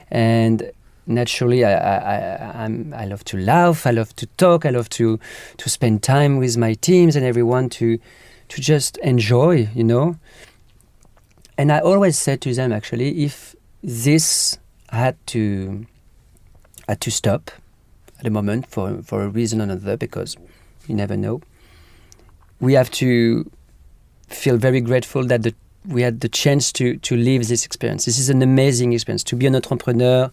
and naturally, I love to laugh. I love to talk. I love to spend time with my teams and everyone to just enjoy, And I always said to them, actually, if this had to stop at a moment for a reason or another, because you never know, we have to feel very grateful that we had the chance to live this experience. This is an amazing experience, to be an entrepreneur,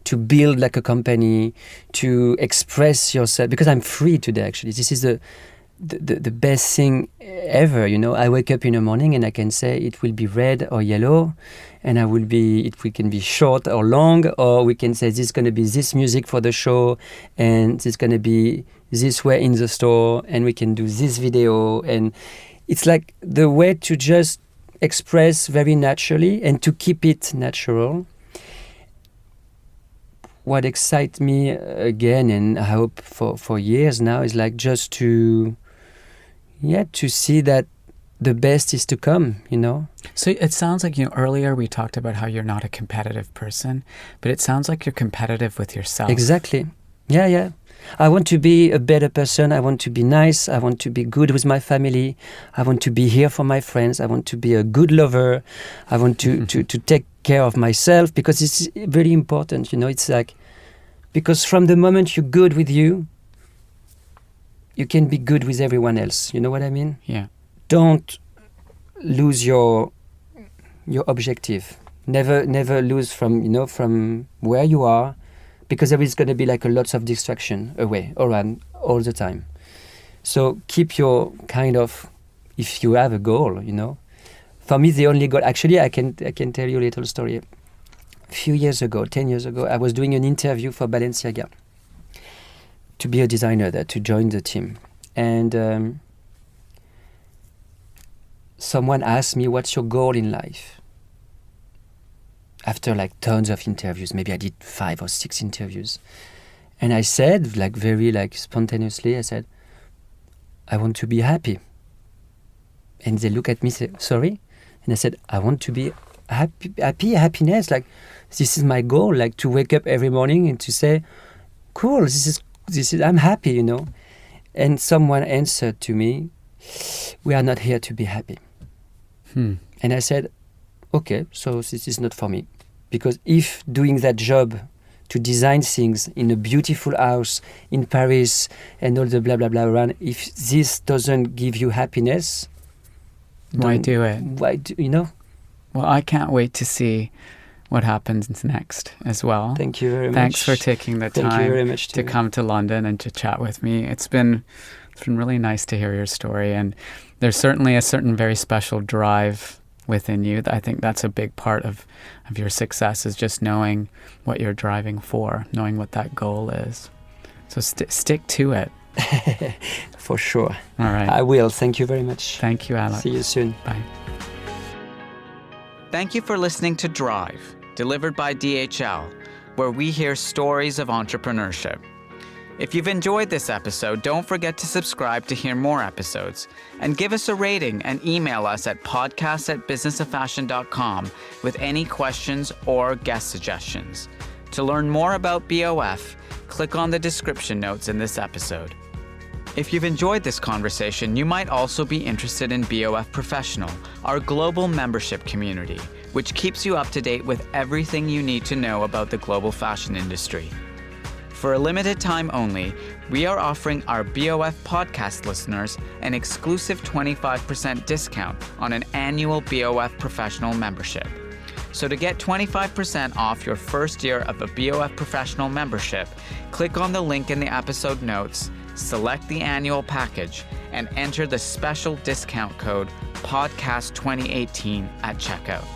to build like a company, to express yourself, because I'm free today, actually. This is the best thing ever, I wake up in the morning and I can say it will be red or yellow, and we can be short or long, or we can say this is going to be this music for the show, and it's going to be this way in the store, and we can do this video, and it's like the way to just express very naturally and to keep it natural. What excites me again, and I hope for years now, is like just to see that the best is to come, So it sounds like, earlier we talked about how you're not a competitive person, but it sounds like you're competitive with yourself. Exactly. Yeah. I want to be a better person. I want to be nice. I want to be good with my family. I want to be here for my friends. I want to be a good lover. I want to take care of myself, because it's very important, you know. It's like, because from the moment you're good with you, you can be good with everyone else. You know what I mean? Yeah. Don't lose your objective. Never lose from where you are, because there is going to be like a lots of distraction around all the time. So keep your kind of, if you have a goal, you know. For me, the only goal, actually, I can tell you a little story. A few years ago, 10 years ago, I was doing an interview for Balenciaga to be a designer there, to join the team. And someone asked me, what's your goal in life? After like tons of interviews, maybe I did 5 or 6 interviews. And I said, like very like spontaneously, I said, I want to be happy. And they look at me, say, sorry? And I said, I want to be happiness. Like, this is my goal, like to wake up every morning and to say, cool, this is, I'm happy, you know. And someone answered to me, we are not here to be happy. And I said, okay, so this is not for me. Because if doing that job to design things in a beautiful house in Paris and all the blah, blah, blah around, if this doesn't give you happiness, why do it? You know? Well, I can't wait to see what happens next as well. Thank you very much. Thanks for taking the time to come to London and to chat with me. It's been really nice to hear your story. And there's certainly a certain very special drive within you. I think that's a big part of your success, is just knowing what you're driving for, knowing what that goal is. So stick to it. For sure. All right. I will. Thank you very much. Thank you, Alex. See you soon. Bye. Thank you for listening to Drive, delivered by DHL, where we hear stories of entrepreneurship. If you've enjoyed this episode, don't forget to subscribe to hear more episodes, and give us a rating and email us at podcast@businessofashion.com with any questions or guest suggestions. To learn more about BOF, click on the description notes in this episode. If you've enjoyed this conversation, you might also be interested in BOF Professional, our global membership community, which keeps you up to date with everything you need to know about the global fashion industry. For a limited time only, we are offering our BOF podcast listeners an exclusive 25% discount on an annual BOF Professional membership. So to get 25% off your first year of a BOF Professional membership, click on the link in the episode notes, select the annual package, and enter the special discount code PODCAST2018 at checkout.